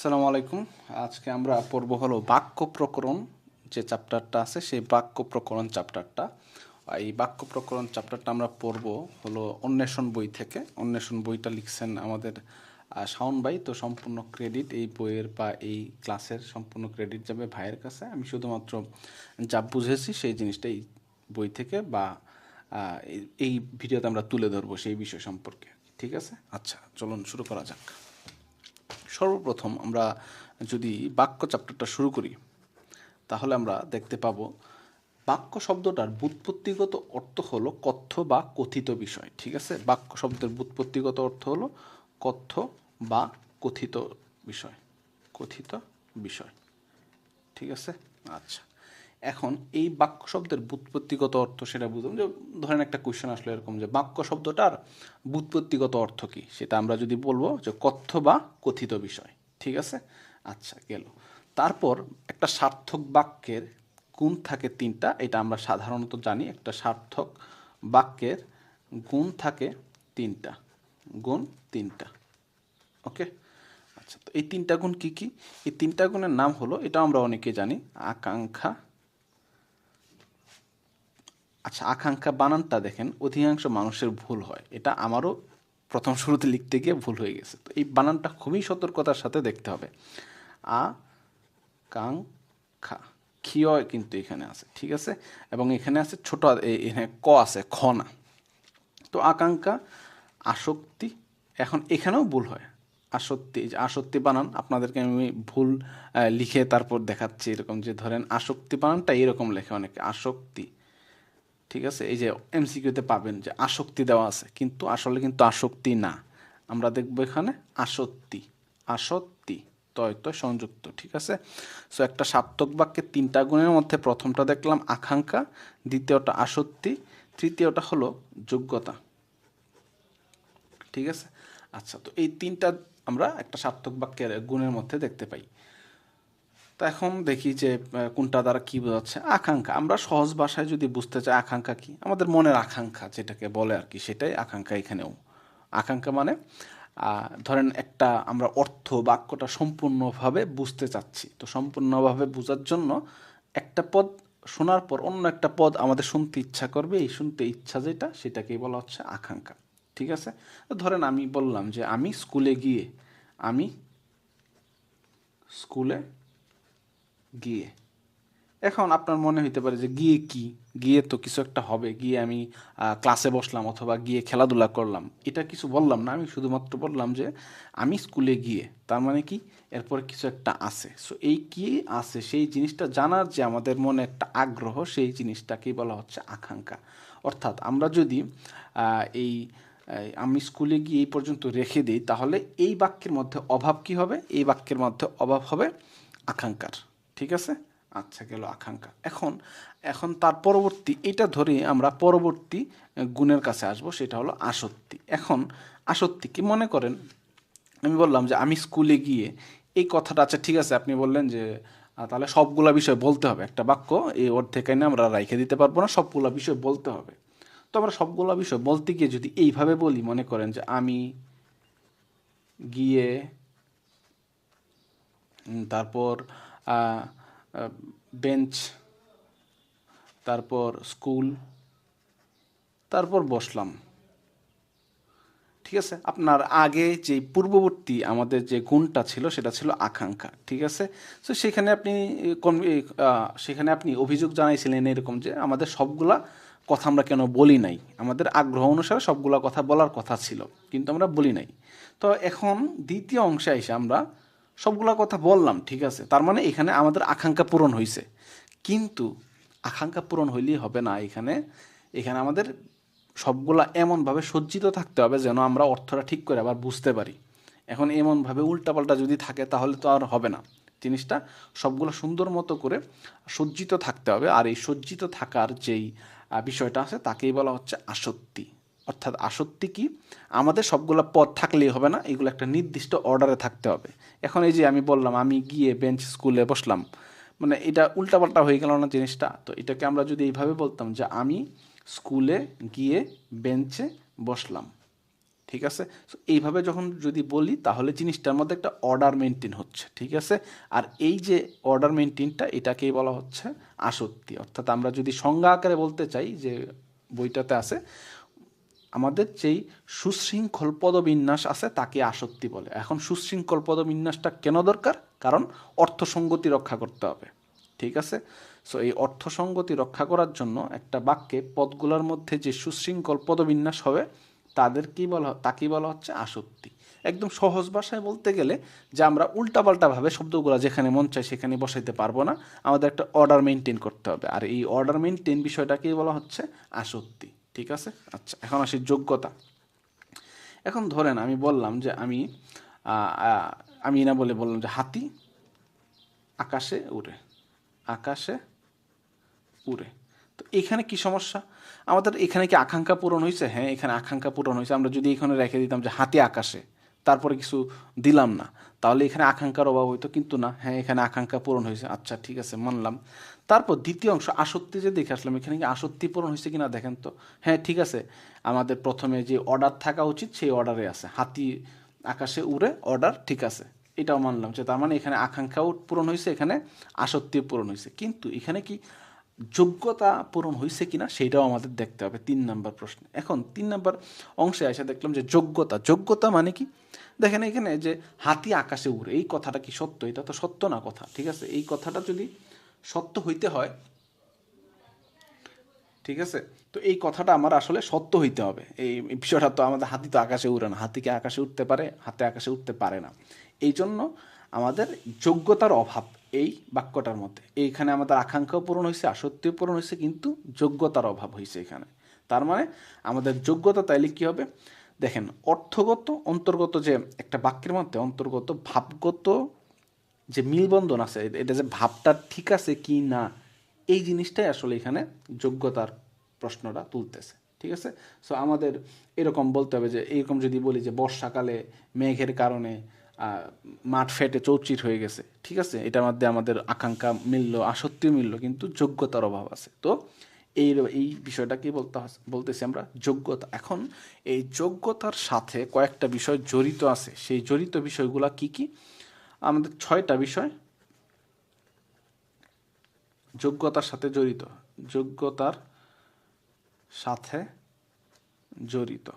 আসসালামু আলাইকুম। আজকে আমরা পড়ব হলো বাক্য প্রকরণ, যে চ্যাপ্টারটা আছে সেই বাক্য প্রকরণ চ্যাপ্টারটা। এই বাক্য প্রকরণ চ্যাপ্টারটা আমরা পড়ব হলো অন্বেষণ বই থেকে। অন্বেষণ বইটা লিখছেন আমাদের শাওন ভাই। তো সম্পূর্ণ ক্রেডিট এই বইয়ের বা এই ক্লাসের সম্পূর্ণ ক্রেডিট যাবে ভাইয়ের কাছে। আমি শুধুমাত্র যা বুঝেছি সেই জিনিসটাই বই থেকে বা এই ভিডিওতে আমরা তুলে ধরবো সেই বিষয় সম্পর্কে। ঠিক আছে, আচ্ছা চলুন শুরু করা যাক। সর্বপ্রথম আমরা যদি বাক্য চ্যাপ্টারটা শুরু করি তাহলে আমরা দেখতে পাবো বাক্য শব্দটার ব্যুৎপত্তিগত অর্থ হলো কথ্য বা কথিত বিষয়। ঠিক আছে, বাক্য শব্দের ব্যুৎপত্তিগত অর্থ হলো কথ্য বা কথিত বিষয়। কথিত বিষয়, ঠিক আছে। আচ্ছা, এখন এই বাক্য শব্দের ব্যুৎপত্তিগত অর্থ সেটা বুঝলাম। যে ধরেন একটা কোয়েশ্চেন আসলো এরকম যে বাক্য শব্দটার ব্যুৎপত্তিগত অর্থ কী, সেটা আমরা যদি বলবো যে কথ্য বা কথিত বিষয়। ঠিক আছে, আচ্ছা গেল। তারপর একটা সার্থক বাক্যের গুণ থাকে তিনটা, এটা আমরা সাধারণত জানি। একটা সার্থক বাক্যের গুণ থাকে তিনটা, গুণ তিনটা। ওকে, আচ্ছা তো এই তিনটা গুণ কি কি? এই তিনটা গুণের নাম হলো, এটা আমরা অনেকে জানি, আকাঙ্ক্ষা। আচ্ছা, আকাঙ্ক্ষা বানানটা দেখেন অধিকাংশ মানুষের ভুল হয়, এটা আমারও প্রথম শুরুতে লিখতে গিয়ে ভুল হয়ে গেছে। তো এই বানানটা খুবই সতর্কতার সাথে দেখতে হবে। আ কাং খা, ক্ষিয় কিন্তু এখানে আছে, ঠিক আছে। এবং এখানে আছে ছোট, এখানে ক আছে, খ না। তো আকাঙ্ক্ষা, আসক্তি। এখন এখানেও ভুল হয়, আসক্তি। যে আসক্তি বানান আপনাদেরকে আমি ভুল লিখে তারপর দেখাচ্ছি। এরকম যে ধরেন আসক্তি বানানটা এরকম লেখে অনেকে, আসক্তি। ঠিক আছে, এই যে এমসিকিউতে পাবেন যে আসক্তি দেওয়া আছে, কিন্তু আসলে কিন্তু আসক্তি না। আমরা দেখব এখানে আসক্তি, আসক্তি, তয় তয় সংযুক্ত। ঠিক আছে, সো একটা সার্থক বাক্যের তিনটা গুণের মধ্যে প্রথমটা দেখলাম আকাঙ্ক্ষা, দ্বিতীয়টা আসক্তি, তৃতীয়টা হলো যোগ্যতা। ঠিক আছে, আচ্ছা তো এই তিনটা আমরা একটা সার্থক বাক্যের গুণের মধ্যে দেখতে পাই। তো এখন দেখি যে কোনটা দ্বারা কী বোঝাচ্ছে। আকাঙ্ক্ষা, আমরা সহজ ভাষায় যদি বুঝতে চাই আকাঙ্ক্ষা কি, আমাদের মনের আকাঙ্ক্ষা যেটাকে বলে আর কি, সেটাই আকাঙ্ক্ষা এখানেও। আকাঙ্ক্ষা মানে ধরেন একটা আমরা অর্থ বাক্যটা সম্পূর্ণভাবে বুঝতে চাচ্ছি, তো সম্পূর্ণভাবে বোঝার জন্য একটা পদ শোনার পর অন্য একটা পদ আমাদের শুনতে ইচ্ছা করবে, এই শুনতে ইচ্ছা যেটা, সেটাকেই বলা হচ্ছে আকাঙ্ক্ষা। ঠিক আছে, তো ধরেন আমি বললাম যে আমি স্কুলে গিয়ে, আমি স্কুলে গিয়ে। এখন আপনার মনে হইতে পারে যে গিয়ে কি, গিয়ে তো কিছু একটা হবে, গিয়ে আমি ক্লাসে বসলাম অথবা গিয়ে খেলাধুলা করলাম, এটা কিছু বললাম না। আমি শুধুমাত্র বললাম যে আমি স্কুলে গিয়ে, তার মানে কি এরপরে কিছু একটা আছে। সো এই কি আছে সেই জিনিসটা জানার যে আমাদের মনে একটা আগ্রহ, সেই জিনিসটাকেই বলা হচ্ছে আকাঙ্ক্ষা। অর্থাৎ আমরা যদি এই আমি স্কুলে গিয়ে এই পর্যন্ত রেখে দিই, তাহলে এই বাক্যের মধ্যে অভাব কি হবে? এই বাক্যের মধ্যে অভাব হবে আকাঙ্ক্ষার। ঠিক আছে, আচ্ছা গেল আকাঙ্ক্ষা। এখন এখন তার পরবর্তী, এটা ধরে আমরা পরবর্তী গুণের কাছে আসব, সেটা হলো আসক্তি। এখন আসক্তি কি, মনে করেন আমি বললাম যে আমি স্কুলে গিয়ে, এই কথাটা, আচ্ছা ঠিক আছে আপনি বললেন যে তাহলে সবগুলা বিষয় বলতে হবে, একটা বাক্য এই অর্ধেক না আমরা রাইখে দিতে পারবো না, সবগুলা বিষয় বলতে হবে। তো আমরা সবগুলা বিষয় বলতে গিয়ে যদি এইভাবে বলি, মনে করেন যে আমি গিয়ে, তারপর বেঞ্চ, তারপর স্কুল, তারপর বসলাম। ঠিক আছে, আপনার আগে যে পূর্ববর্তী আমাদের যে গুণটা ছিল সেটা ছিল আকাঙ্ক্ষা। ঠিক আছে, তো সেখানে আপনি সেখানে আপনি অভিযোগ জানাইছিলেন এরকম যে আমাদের সবগুলা কথা আমরা কেন বলি নাই, আমাদের আগ্রহ অনুসারে সবগুলা কথা বলার কথা ছিল কিন্তু আমরা বলি নাই। তো এখন দ্বিতীয় অংশে এসে আমরা সবগুলা কথা বললাম, ঠিক আছে, তার মানে এখানে আমাদের আকাঙ্ক্ষা পূরণ হয়েছে। কিন্তু আকাঙ্ক্ষা পূরণ হইলেই হবে না, এখানে এখানে আমাদের সবগুলা এমনভাবে সজ্জিত থাকতে হবে যেন আমরা অর্থটা ঠিক করে আবার বুঝতে পারি। এখন এমনভাবে উল্টাপাল্টা যদি থাকে তাহলে তো আর হবে না, জিনিসটা সবগুলো সুন্দর মতো করে সজ্জিত থাকতে হবে। আর এই সজ্জিত থাকার যেই বিষয়টা আছে তাকেই বলা হচ্ছে আসক্তি। অর্থাৎ আসক্তি কি, আমাদের সবগুলো পদ থাকলেই হবে না, এগুলো একটা নির্দিষ্ট অর্ডারে থাকতে হবে। এখন এই যে আমি বললাম আমি গিয়ে বেঞ্চ স্কুলে বসলাম, মানে এটা উল্টাপাল্টা হয়ে গেল না জিনিসটা। তো এটাকে আমরা যদি এইভাবে বলতাম যে আমি স্কুলে গিয়ে বেঞ্চে বসলাম। ঠিক আছে। সো এইভাবে যখন যদি বলি তাহলে জিনিসটার মধ্যে একটা অর্ডার মেনটেন হচ্ছে, ঠিক আছে। আর এই যে অর্ডার মেনটেনটা এটাকেই বলা হচ্ছে আসত্তি। অর্থাৎ আমরা যদি সংজ্ঞা আকারে বলতে চাই যে বইটাতে আছে, আমাদের যেই সুশৃঙ্খল পদবিন্যাস আছে তাকে আসক্তি বলে। এখন সুশৃঙ্খল পদবিন্যাসটা কেন দরকার? কারণ অর্থসঙ্গতি রক্ষা করতে হবে, ঠিক আছে। সো এই অর্থসঙ্গতি রক্ষা করার জন্য একটা বাক্যে পদগুলোর মধ্যে যে সুশৃঙ্খল পদবিন্যাস হবে তাকেই বলা হচ্ছে আসক্তি। একদম সহজ ভাষায় বলতে গেলে যে আমরা উল্টাপাল্টাভাবে শব্দগুলো যেখানে মন চায় সেখানে বসাইতে পারবো না, আমাদের একটা অর্ডার মেনটেন করতে হবে। আর এই অর্ডার মেনটেন বিষয়টাকেই বলা হচ্ছে আসক্তি, ঠিক আছে। আচ্ছা, এখন আসি যোগ্যতা। এখন ধরেন আমি বললাম যে আমি না বলে বললাম যে হাতি আকাশে উড়ে, আকাশে উড়ে। তো এখানে কি সমস্যা? আমাদের এখানে কি আকাঙ্ক্ষা পূরণ হয়েছে? হ্যাঁ, এখানে আকাঙ্ক্ষা পূরণ হয়েছে। আমরা যদি এখানে রেখে দিতাম যে হাতি আকাশে, তারপরে কিছু দিলাম না, তাহলে এখানে আকাঙ্ক্ষার অভাব হইতো, কিন্তু না, হ্যাঁ এখানে আকাঙ্ক্ষা পূরণ হয়েছে, আচ্ছা ঠিক আছে মানলাম। তারপর দ্বিতীয় অংশ আসক্তি যে দেখে আসলাম, এখানে কি আসক্তি পূরণ হয়েছে কিনা দেখেন তো। হ্যাঁ ঠিক আছে, আমাদের প্রথমে যে অর্ডার থাকা উচিত সেই অর্ডারে আছে, হাতি আকাশে উড়ে, অর্ডার ঠিক আছে, এটাও মানলাম যে তার মানে এখানে আকাঙ্ক্ষাও পূরণ হয়েছে, এখানে আসক্তিও পূরণ হয়েছে। কিন্তু এখানে কি যোগ্যতা পূরণ হয়েছে কিনা সেটাও আমাদের দেখতে হবে 3 নাম্বার প্রশ্নে। এখন 3 নাম্বার অংশে এসে দেখলাম যে যোগ্যতা মানে কি? দেখেন এখানে যে হাতি আকাশে উড়ে, এই কথাটা কি সত্য? এটা তো সত্য না কথা, ঠিক আছে। এই কথাটা যদি সত্য হইতে হয়, ঠিক আছে, তো এই কথাটা আমার আসলে সত্য হইতে হবে। এই বিষয়টা তো আমাদের, হাতি তো আকাশে উড়ে না, হাতিকে আকাশে উঠতে পারে, হাতে আকাশে উঠতে পারে না। এই জন্য আমাদের যোগ্যতার অভাব এই বাক্যটার মধ্যে। এইখানে আমাদের আকাঙ্ক্ষাও পূরণ হয়েছে, আসক্তিও পূরণ হয়েছে, কিন্তু যোগ্যতার অভাব হয়েছে এখানে। তার মানে আমাদের যোগ্যতা তাইলে কী হবে? দেখেন, অর্থগত অন্তর্গত যে একটা বাক্যের মধ্যে অন্তর্গত ভাবগত যে মিলবন্ধন আছে, এটা যে ভাবটা ঠিক আছে কি না, এই জিনিসটাই আসলে এখানে যোগ্যতার প্রশ্নটা তুলতেছে, ঠিক আছে। সো আমাদের এরকম বলতে হবে যে, এরকম যদি বলি যে বর্ষাকালে মেঘের কারণে মাঠ ফেটে চৌচির হয়ে গেছে, ঠিক আছে, এটার মধ্যে আমাদের আকাঙ্ক্ষা মিলল, আসক্তিও মিলল, কিন্তু যোগ্যতার অভাব আছে। তো এই বিষয়টাকে বলতেছি আমরা যোগ্যতা। এখন এই যোগ্যতার সাথে কয়েকটা বিষয় জড়িত আছে, সেই জড়িত বিষয়গুলো কি কি? আমাদের 6টা বিষয় যোগ্যতার সাথে জড়িত, যোগ্যতার সাথে জড়িত।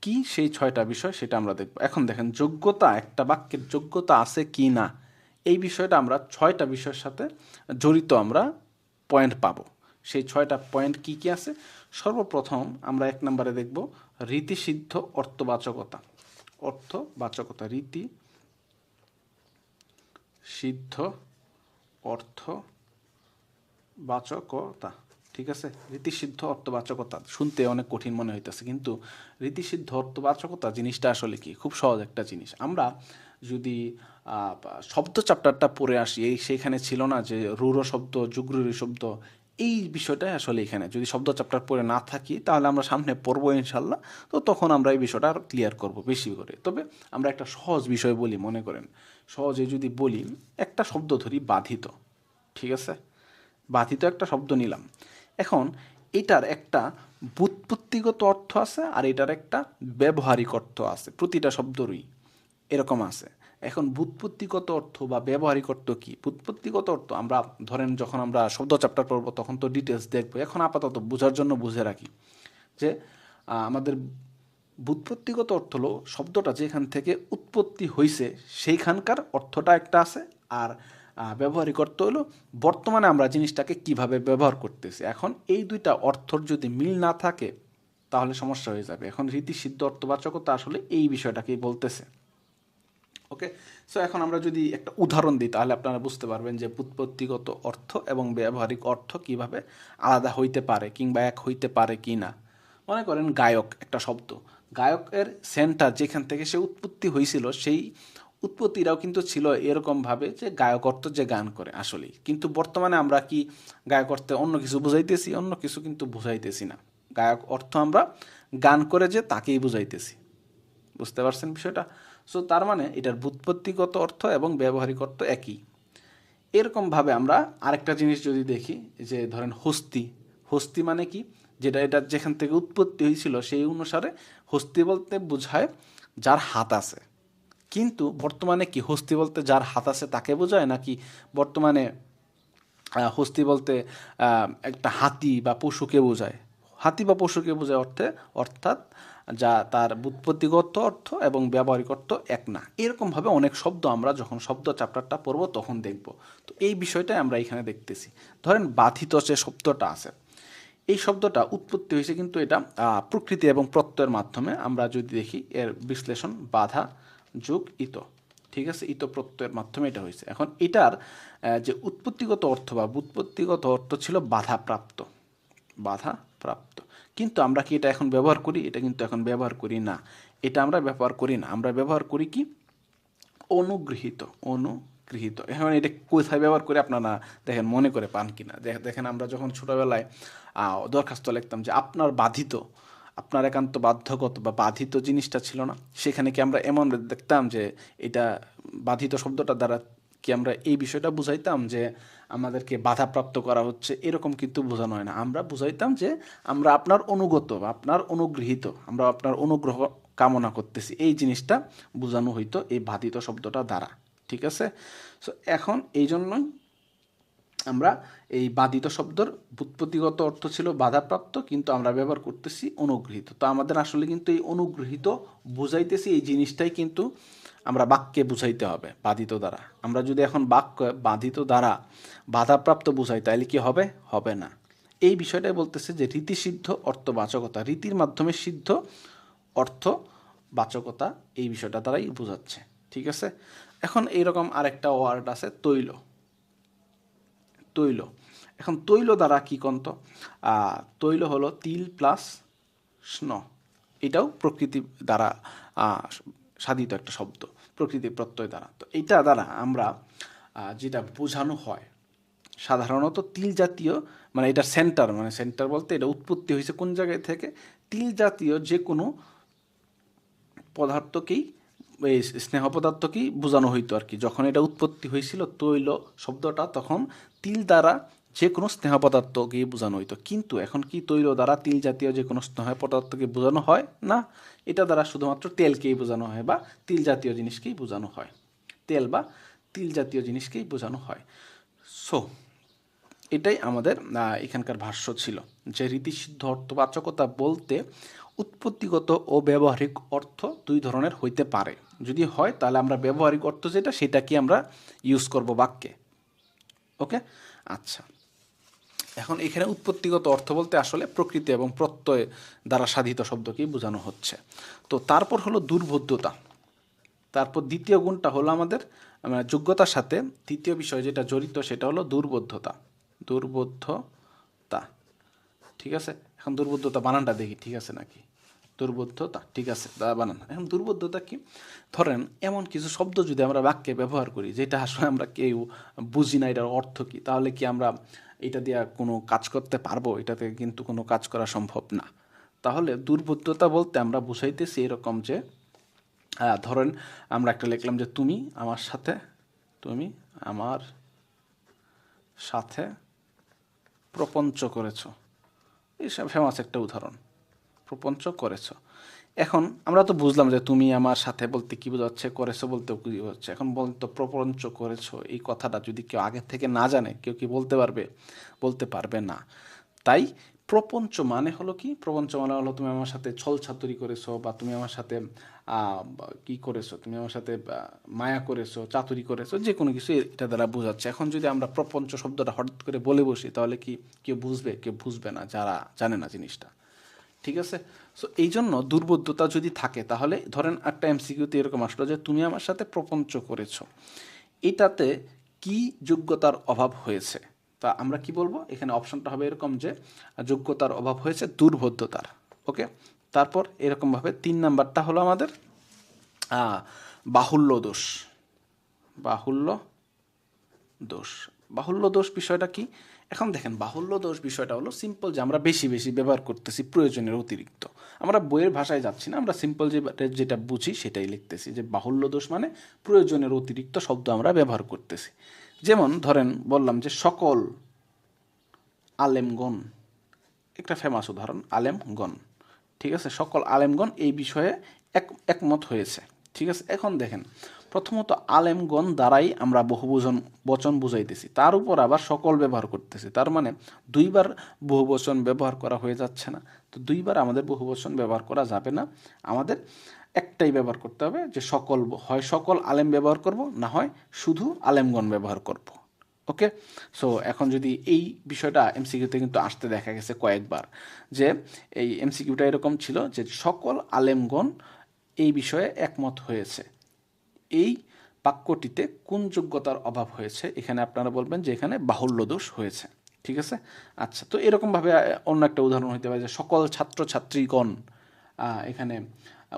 কি সেই 6টা বিষয় সেটা আমরা দেখব। এখন দেখেন, যোগ্যতা, একটা বাক্যের যোগ্যতা আছে কি না, এই বিষয়টা আমরা 6টা বিষয়ের সাথে জড়িত আমরা পয়েন্ট পাবো। সেই 6টা পয়েন্ট কি কি আছে? সর্বপ্রথম আমরা 1 নম্বরে দেখব রীতিসিদ্ধ অর্থবাচকতা। অর্থবাচকতা, রীতি সিদ্ধ অর্থবাচকতা, ঠিক আছে। রীতিসিদ্ধ অর্থবাচকতা শুনতে অনেক কঠিন মনে হইতেছে, কিন্তু রীতিসিদ্ধ অর্থবাচকতা জিনিসটা আসলে কি? খুব সহজ একটা জিনিস। আমরা যদি শব্দ চ্যাপ্টারটা পড়ে আসি, সেইখানে ছিল না যে রূঢ় শব্দ, যুগ্ররী শব্দ, এই বিষয়টাই আসলে এখানে যদি শব্দ চ্যাপ্টার পড়ে না থাকি তাহলে আমরা সামনে পড়বো ইনশাল্লাহ, তো তখন আমরা এই বিষয়টা আর ক্লিয়ার করবো বেশি করে। তবে আমরা একটা সহজ বিষয় বলি, মনে করেন সহজে যদি বলি, একটা শব্দ ধরি বাধিত, ঠিক আছে, বাধিত একটা শব্দ নিলাম। এখন এটার একটা ব্যুৎপত্তিগত অর্থ আছে আর এটার একটা ব্যবহারিক অর্থ আছে, প্রতিটা শব্দরই এরকম আছে। এখন ব্যুৎপত্তিগত অর্থ বা ব্যবহারিক অর্থ কি? ব্যুৎপত্তিগত অর্থ আমরা ধরেন যখন আমরা শব্দ চ্যাপ্টার পড়বো তখন তো ডিটেলস দেখবো, এখন আপাতত বোঝার জন্য বুঝে রাখি যে আমাদের ব্যুৎপত্তিগত অর্থ হলো শব্দটা যেখান থেকে উৎপত্তি হয়েছে সেইখানকার অর্থটা একটা আছে, আর ব্যবহারিক অর্থ হলো বর্তমানে আমরা জিনিসটাকে কিভাবে ব্যবহার করতেছি। এখন এই দুইটা অর্থর যদি মিল না থাকে তাহলে সমস্যা হয়ে যাবে। এখন রীতিসিদ্ধ অর্থবাচকতা আসলে এই বিষয়টাকেই বলতেছে। ওকে, সো এখন আমরা যদি একটা উদাহরণ দিই তাহলে আপনারা বুঝতে পারবেন যে ব্যুৎপত্তিগত অর্থ এবং ব্যবহারিক অর্থ কিভাবে আলাদা হইতে পারে কিংবা এক হইতে পারে কি না। মনে করেন গায়ক একটা শব্দ, গায়কের সেন্টার যেখান থেকে সে উৎপত্তি হয়েছিল সেই উৎপত্তিটাও কিন্তু ছিল এরকমভাবে যে গায়ক অর্থ যে গান করে আসলেই, কিন্তু বর্তমানে আমরা কি গায়ক অর্থে অন্য কিছু বুঝাইতেছি? অন্য কিছু কিন্তু বুঝাইতেছি না, গায়ক অর্থ আমরা গান করে যে তাকেই বুঝাইতেছি। বুঝতে পারছেন বিষয়টা? সো তার মানে এটার ব্যুৎপত্তিগত অর্থ এবং ব্যবহারিক অর্থ একই। এরকমভাবে আমরা আরেকটা জিনিস যদি দেখি, যে ধরেন হস্তি, হস্তি মানে কি? এটা যেখান থেকে উৎপত্তি হয়েছিল সেই অনুসারে হস্তি বলতে বোঝায় যার হাত আছে। কিন্তু বর্তমানে কি হস্তি বলতে যার হাত আছে তাকে বোঝায়, নাকি বর্তমানে হস্তি বলতে একটা হাতি বা পশুকে বোঝায়? হাতি বা পশুকে বোঝায় অর্থাৎ যা তার ব্যুৎপত্তিগত অর্থ এবং ব্যবহারিক অর্থ এক না। এরকমভাবে অনেক শব্দ আমরা যখন শব্দ চ্যাপ্টারটা পড়ব তখন দেখব। তো এই বিষয়টাই আমরা এখানে দেখতেছি। ধরেন বাধিত যে শব্দটা আছে, এই শব্দটা উৎপত্তি হয়েছে কিন্তু এটা প্রকৃতি এবং প্রত্যয়ের মাধ্যমে। আমরা যদি দেখি এর বিশ্লেষণ, বাধা যোগ ইত, ঠিক আছে, ইত প্রত্যয়ের মাধ্যমে এটা হয়েছে। এখন এটার যে উৎপত্তিগত অর্থ বা ব্যুৎপত্তিগত অর্থ ছিল বাধাপ্রাপ্ত, বাধাপ্রাপ্ত। কিন্তু আমরা কি এটা এখন ব্যবহার করি? এটা কিন্তু এখন ব্যবহার করি না, এটা আমরা ব্যবহার করি না। আমরা ব্যবহার করি কি? অনুগৃহীত, অনুগৃহীত। এখন এটা কোথায় ব্যবহার করে আপনারা দেখেন, মনে করে পান কিনা দেখেন। আমরা যখন ছোটোবেলায় দরখাস্ত লিখতাম যে আপনার বাধিত, আপনার একান্ত বাধ্যগত বা বাধিত জিনিসটা ছিল না, সেখানে কি আমরা এমন দেখতাম যে এটা বাধিত শব্দটা দ্বারা কি আমরা এই বিষয়টা বুঝাইতাম যে আমাদেরকে বাধাপ্রাপ্ত করা হচ্ছে? এরকম কিন্তু বোঝানো হয় না। আমরা বুঝাইতাম যে আমরা আপনার অনুগত বা আপনার অনুগৃহীত, আমরা আপনার অনুগ্রহ কামনা করতেছি, এই জিনিসটা বোঝানো হইতো এই বাধিত শব্দটা দ্বারা, ঠিক আছে। সো এখন এই জন্যই আমরা এই বাধিত শব্দের ব্যুৎপত্তিগত অর্থ ছিল বাধাপ্রাপ্ত, কিন্তু আমরা ব্যবহার করতেছি অনুগৃহীত। তো আমাদের আসলে কিন্তু এই অনুগৃহীত বুঝাইতেছি, এই জিনিসটাই কিন্তু আমরা বাক্যে বুঝাইতে হবে বাধিত দ্বারা। আমরা যদি এখন বাক্য বাধিত দ্বারা বাধাপ্রাপ্ত বুঝাই তাহলে কি হবে? হবে না। এই বিষয়টাই বলতেছে যে রীতিসিদ্ধ অর্থবাচকতা, রীতির মাধ্যমে সিদ্ধ অর্থবাচকতা, এই বিষয়টা দ্বারাই বোঝাচ্ছে, ঠিক আছে। এখন এইরকম আরেকটা ওয়ার্ড আছে তৈল, তৈল। এখন তৈল দ্বারা কি কন্ত? তৈল হলো তিল প্লাস স্ন, এটাও প্রকৃতি দ্বারা সাধিত একটা শব্দ, প্রকৃতি প্রত্যয় দ্বারা। তো এইটা দ্বারা আমরা যেটা বোঝানো হয় সাধারণত তিল জাতীয়, মানে এটা সেন্টার, মানে সেন্টার বলতে এটা উৎপত্তি হয়েছে কোন জায়গায় থেকে? তিল জাতীয় যে কোনো পদার্থকেই, এই স্নেহ পদার্থকেই বোঝানো হইতো আর কি। যখন এটা উৎপত্তি হয়েছিল তৈল শব্দটা, তখন তিল দ্বারা যে কোনো স্নেহ পদার্থকেই বোঝানো হইতো। কিন্তু এখন কি তৈল দ্বারা তিল জাতীয় যে কোনো স্নেহ পদার্থকে বোঝানো হয় না, এটা দ্বারা শুধুমাত্র তেলকেই বোঝানো হয় বা তিল জাতীয় জিনিসকেই বোঝানো হয়, তেল বা তিল জাতীয় জিনিসকেই বোঝানো হয়। সো এটাই আমাদের এখানকার ভাষ্য ছিল যে রীতিসিদ্ধ অর্থবাচকতা বলতে উৎপত্তিগত ও ব্যবহারিক অর্থ দুই ধরনের হইতে পারে। যদি হয় তাহলে আমরা ব্যবহারিক অর্থ যেটা, সেটা কি আমরা ইউজ করব বাক্যে। ওকে, আচ্ছা। এখন এখানে উৎপত্তিগত অর্থ বলতে আসলে প্রকৃতি এবং প্রত্যয় দ্বারা সাধিত শব্দকেই বোঝানো হচ্ছে। তো তারপর হলো দুর্বোধ্যতা। তারপর দ্বিতীয় গুণটা হলো আমাদের যোগ্যতার সাথে তৃতীয় বিষয় যেটা জড়িত, সেটা হলো দুর্বোধ্যতা, দুর্বোধ্যতা, ঠিক আছে। এখন দুর্বোধ্যতা বানানটা দেখি, ঠিক আছে নাকি? দুর্বোধ্যতা, ঠিক আছে, বানান। এখন দুর্বোধ্যতা কি? ধরেন এমন কিছু শব্দ যদি আমরা বাক্যে ব্যবহার করি যেটা আসলে আমরা কেউ বুঝি না এটার অর্থ কি, তাহলে কি আমরা এটা দিয়ে কোনো কাজ করতে পারবো? এটাতে কিন্তু কোনো কাজ করা সম্ভব না। তাহলে দুর্বোধ্যতা বলতে আমরা বুঝাইতেছি এরকম যে ধরেন আমরা একটা লিখলাম যে তুমি আমার সাথে, তুমি আমার সাথে প্রপঞ্চ করেছো, এই ফেমাস একটা উদাহরণ, প্রপঞ্চ করেছো। এখন আমরা তো বুঝলাম যে তুমি আমার সাথে বলতে কি বোঝাচ্ছে, করেছো বলতে কি বোঝাচ্ছে। এখন বলতো প্রপঞ্চ করেছো, এই কথাটা যদি কেউ আগে থেকে না জানে, কেউ কি বলতে পারবে? বলতে পারবে না। তাই প্রপঞ্চ মানে হলো কি? প্রপঞ্চ মানে হলো তুমি আমার সাথে ছল ছাতুরি করেছো, বা তুমি আমার সাথে কি করেছো, তুমি আমার সাথে মায়া করেছো, চাতুরি করেছো, যে কোনো কিছু এটা দ্বারা বোঝাচ্ছে। এখন যদি আমরা প্রপঞ্চ শব্দটা হঠাৎ করে বলে বসি তাহলে কি কেউ বুঝবে? কেউ বুঝবে না, যারা জানে না জিনিসটা, ঠিক আছে। সো এই জন্য দুর্বোধ্যতা যদি থাকে, তাহলে ধরেন একটা এমসিকিউতে এরকম আসলো যে তুমি আমার সাথে প্রপঞ্চ করেছো, এটাতে কি যোগ্যতার অভাব হয়েছে? তা আমরা কি বলবো? এখানে অপশনটা হবে এরকম যে যোগ্যতার অভাব হয়েছে দুর্বোধ্যতার। ওকে, তারপর এরকমভাবে 3 নাম্বারটা হলো আমাদের বাহুল্য দোষ। বাহুল্য দোষ, বাহুল্য দোষ বিষয়টা কি? এখন দেখেন বাহুল্য দোষ বিষয়টা হলো সিম্পল যে আমরা বেশি বেশি ব্যবহার করতেছি প্রয়োজনের অতিরিক্ত। আমরা বইয়ের ভাষায় যাচ্ছি না, আমরা সিম্পল যেটা বুঝি সেটাই লিখতেছি, যে বাহুল্য দোষ মানে প্রয়োজনের অতিরিক্ত শব্দ আমরা ব্যবহার করতেছি। যেমন ধরেন বললাম যে সকল আলেমগণ একটা ফেমাস উদাহরণ আলেমগণ, ঠিক আছে, সকল আলেমগণ এই বিষয়ে একমত হয়েছে, ঠিক আছে। এখন দেখেন, প্রথমত আলেমগণ দ্বারাই আমরা বচন বুঝাইতেছি, তার উপর আবার সকল ব্যবহার করতেছি, তার মানে দুইবার বহুবচন ব্যবহার করা হয়ে যাচ্ছে না। তো দুইবার আমাদের বহুবচন ব্যবহার করা যাবে না, আমাদের একটাই ব্যবহার করতে হবে, যে সকল, হয় সকল আলেম ব্যবহার করব, না হয় শুধু আলেমগণ ব্যবহার করব। ওকে, সো এখন যদি এই বিষয়টা এমসিকিউতে কিন্তু আসতে দেখা গেছে কয়েকবার, যে এই এমসিকিউটা এরকম ছিল যে সকল আলেমগণ এই বিষয়ে একমত হয়েছে, এই বাক্যটিতে কোন যোগ্যতার অভাব হয়েছে, এখানে আপনারা বলবেন যে এখানে বাহুল্য দোষ হয়েছে, ঠিক আছে। আচ্ছা, তো এরকমভাবে অন্য একটা উদাহরণ হতে পারে যে সকল ছাত্রছাত্রীগণ এখানে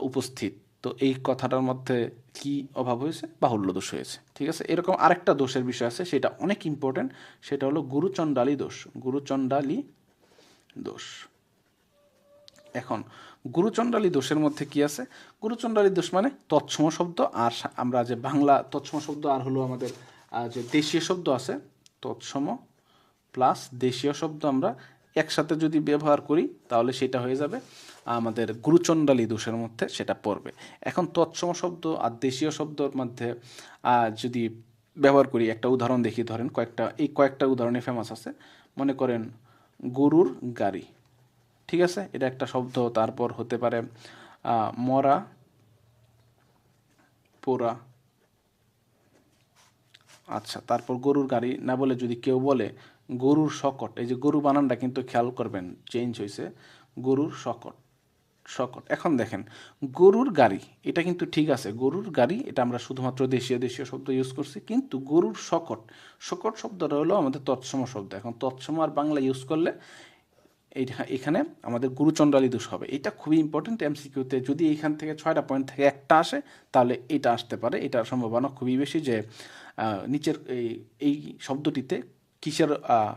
উপস্থিত, তো এই কথাটার মধ্যে কি অভাব হয়েছে, বাহুল্য দোষ হয়েছে, ঠিক আছে। এরকম আরেকটা দোষের বিষয় আছে, সেটা অনেক ইম্পর্টেন্ট, সেটা হলো গুরুচণ্ডালী দোষ, গুরুচণ্ডালী দোষ। এখন গুরুচণ্ডালী দোষের মধ্যে কি আছে, গুরুচণ্ডালী দোষ মানে তৎসম শব্দ, আর আমরা যে বাংলা তৎসম শব্দ আর হলো আমাদের যে দেশীয় শব্দ আছে, তৎসম প্লাস দেশীয় শব্দ আমরা একসাথে যদি ব্যবহার করি তাহলে সেটা হয়ে যাবে আমাদের গুরুচণ্ডালী দোষের মধ্যে সেটা পড়বে। এখন তৎসম শব্দ আর দেশীয় শব্দের মধ্যে যদি ব্যবহার করি, একটা উদাহরণ দেখি, ধরেন কয়েকটা উদাহরণে ফেমাস আছে, মনে করেন গরুর গাড়ি, ঠিক আছে, এটা একটা শব্দ। তারপর হতে পারে মরা পোড়া, আচ্ছা, তারপর গরুর গাড়ি না বলে যদি কেউ বলে গরুর শকট, এই যে গরু বানানটা কিন্তু খেয়াল করবেন চেঞ্জ হয়েছে, গরুর শকট, শকট। এখন দেখেন গরুর গাড়ি, এটা কিন্তু ঠিক আছে, গরুর গাড়ি এটা আমরা শুধুমাত্র দেশীয় শব্দ ইউজ করছি, কিন্তু গরুর শকট, শকট শব্দটা হলো আমাদের তৎসম শব্দ। এখন তৎসম আর বাংলা ইউজ করলে এখানে আমাদের গুরুচণ্ডালী দোষ হবে। এটা খুবই ইম্পর্টেন্ট এমসিকিউতে, যদি এখান থেকে 6টা পয়েন্ট থেকে একটা আসে তাহলে এটা আসতে পারে, এটার সম্ভাবনা খুবই বেশি যে নিচের এই শব্দটিতে কিসের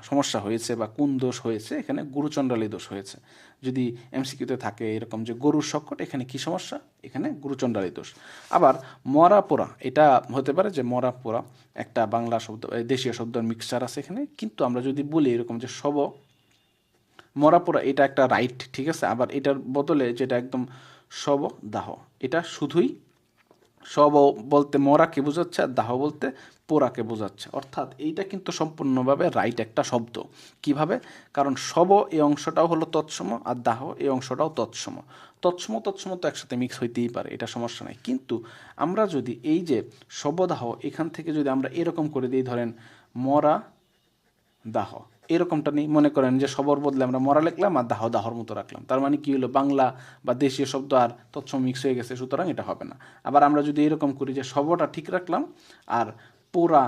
সমস্যা হয়েছে বা কোন দোষ হয়েছে, এখানে গুরুচণ্ডালী দোষ হয়েছে। যদি এমসিকিউতে থাকে এরকম যে গরুর শকট, এখানে কি সমস্যা, এখানে গুরুচণ্ডালী দোষ। আবার মরা পোড়া, এটা হতে পারে যে মরা পোড়া একটা বাংলা শব্দ দেশীয় শব্দের মিক্সচার আছে এখানে, কিন্তু আমরা যদি বলি এরকম যে মরা পোড়া, এটা একটা রাইট, ঠিক আছে। আবার এটার বদলে যেটা একদম শব দাহ, এটা শুধুই শব বলতে মরাকে বোঝাচ্ছে আর দাহ বলতে পোড়াকে বোঝাচ্ছে, অর্থাৎ এইটা কিন্তু সম্পূর্ণভাবে রাইট একটা শব্দ। কিভাবে, কারণ শব এই অংশটাও হলো তৎসম আর দাহ এই অংশটাও তৎসম, তৎসম তো একসাথে মিক্স হইতেই পারে, এটা সমস্যা নাই। কিন্তু আমরা যদি এই যে শবদাহ এখান থেকে যদি আমরা এরকম করে দিই, ধরেন মরা দাহ, এরকমটা নেই, মনে করেন যে সবর বদলে আমরা মরা লিখলাম আর দাহর মতো রাখলাম, তার মানে কি হলো, বাংলা বা দেশীয় শব্দ আর তৎসম মিক্স হয়ে গেছে, সুতরাং এটা হবে না। আবার আমরা যদি এরকম করি যে সবটা ঠিক রাখলাম আর পোড়া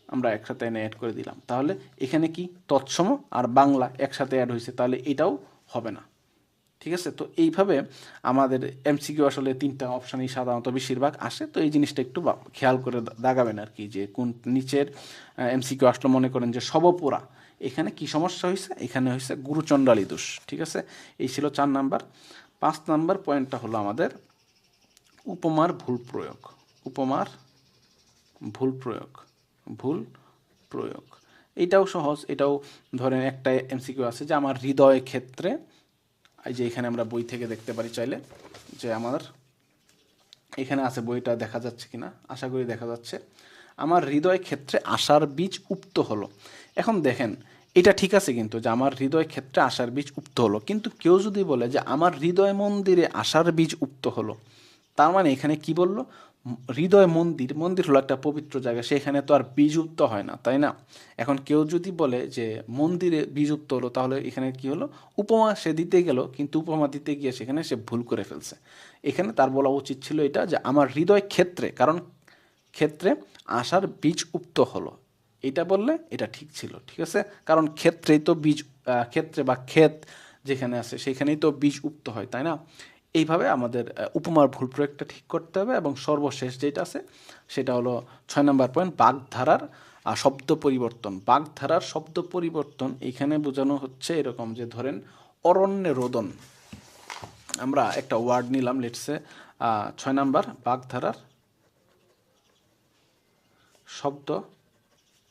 আমরা একসাথে এনে অ্যাড করে দিলাম, তাহলে এখানে কি তৎসম আর বাংলা একসাথে অ্যাড হয়েছে, তাহলে এটাও হবে না, ঠিক আছে। তো এইভাবে আমাদের এমসিকিউ আসলে 3টা অপশানই সাধারণত বেশিরভাগ আসে, তো এই জিনিসটা একটু খেয়াল করে দাগাবেন আর কি, যে কোন নিচের এমসিকিউ আসলে মনে করেন যে শবপোড়া, এখানে কি সমস্যা হয়েছে, এখানে হয়েছে গুরুচণ্ডালী দোষ, ঠিক আছে। এই ছিল 4 নাম্বার। 5 নাম্বার পয়েন্টটা হলো আমাদের উপমার ভুল প্রয়োগ, উপমার ভুল প্রয়োগ, ভুল প্রয়োগ। এটাও সহজ, এটাও ধরেন একটা এমসিকিউ আছে যে আমার হৃদয় ক্ষেত্রে, এই যে এখানে আমরা বই থেকে দেখতে পারি চাইলে, যে আমার এখানে আছে, বইটা দেখা যাচ্ছে কিনা, আশা করি দেখা যাচ্ছে, আমার হৃদয় ক্ষেত্রে আশার বীজ উপ্ত হলো। এখন দেখেন এটা ঠিক আছে, কিন্তু যে আমার হৃদয় ক্ষেত্রে আশার বীজ উপ্ত হলো, কিন্তু কেউ যদি বলে যে আমার হৃদয় মন্দিরে আশার বীজ উপ্ত হলো, তার মানে এখানে কি বললো, হৃদয় মন্দির, মন্দির হলো একটা পবিত্র জায়গা, সেখানে তো আর বীজযুক্ত হয় না, তাই না। এখন কেউ যদি বলে যে মন্দিরে বীজযুক্ত হলো, তাহলে এখানে কি হলো, উপমা সে দিতে গেল, কিন্তু উপমা দিতে গিয়ে সেখানে সে ভুল করে ফেলছে। এখানে তার বলা উচিত ছিল এটা যে আমার হৃদয় ক্ষেত্রে, কারণ ক্ষেত্রে আশার বীজ উক্ত হলো, এটা বললে এটা ঠিক ছিল, ঠিক আছে। কারণ ক্ষেত্রেই তো বীজ, ক্ষেত্রে বা ক্ষেত যেখানে আছে সেখানেই তো বীজ উক্ত হয়, তাই না। এইভাবে আমাদের উপমার ভুল প্রয়োগটা ঠিক করতে হবে। এবং সর্বশেষ যেটা আছে সেটা হলো 6 নম্বর পয়েন্ট, বাগধারার শব্দ পরিবর্তন। বাগধারার শব্দ পরিবর্তন এখানে বোঝানো হচ্ছে এরকম যে ধরেন অরণ্যে রোদন, আমরা একটা ওয়ার্ড নিলাম, লেটসে 6 নাম্বার, বাগধারার শব্দ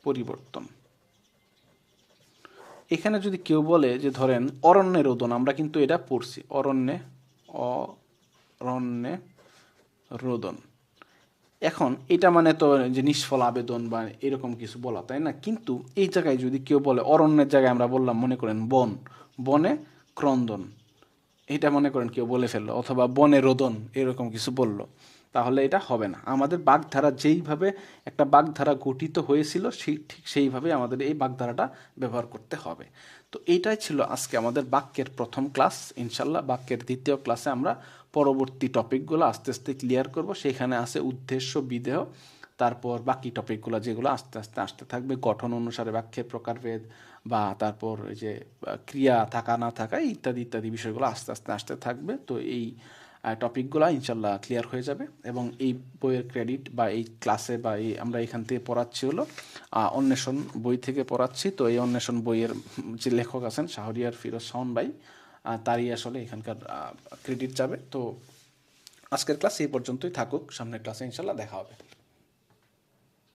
পরিবর্তন। এখানে যদি কেউ বলে যে ধরেন অরণ্যে রোদন, আমরা কিন্তু এটা পড়ছি, অরণ্যে রোদন। এখন এটা মানে তো যে নিষ্ফল আবেদন বা এরকম কিছু বলা, তাই না? কিন্তু এই জায়গায় যদি কেউ বলে অরণ্যের জায়গায় আমরা বললাম মনে করেন বন, বনে ক্রন্দন, এটা মনে করেন কেউ বলে ফেললো, অথবা বনে রোদন এরকম কিছু বললো, তাহলে এটা হবে না। আমাদের বাগধারা যেইভাবে একটা বাগধারা গঠিত হয়েছিল ঠিক সেইভাবে আমাদের এই বাগধারাটা ব্যবহার করতে হবে। তো এইটাই ছিল আজকে আমাদের বাক্যের প্রথম ক্লাস। ইনশাল্লাহ বাক্যের দ্বিতীয় ক্লাসে আমরা পরবর্তী টপিকগুলো আস্তে আস্তে ক্লিয়ার করব। সেখানে আছে উদ্দেশ্য, বিধেয়, তারপর বাকি টপিকগুলো যেগুলো আস্তে আস্তে আসতে থাকবে, গঠন অনুসারে বাক্যের প্রকারভেদ, বা তারপর এই যে ক্রিয়া থাকা না থাকা ইত্যাদি ইত্যাদি বিষয়গুলো আস্তে আস্তে আসতে থাকবে। তো এই টপিকগুলো ইনশাল্লাহ ক্লিয়ার হয়ে যাবে। এবং এই বইয়ের ক্রেডিট বা এই ক্লাসে বা এই আমরা এখান থেকে পড়াচ্ছি হলো অন্বেষণ বই থেকে পড়াচ্ছি। তো এই অন্বেষণ বইয়ের যে লেখক আছেন শাহরিয়ার ফিরোজ শাওন ভাই, তারই আসলে এখানকার ক্রেডিট যাবে। তো আজকের ক্লাস এই পর্যন্তই থাকুক, সামনের ক্লাসে ইনশাল্লাহ দেখা হবে।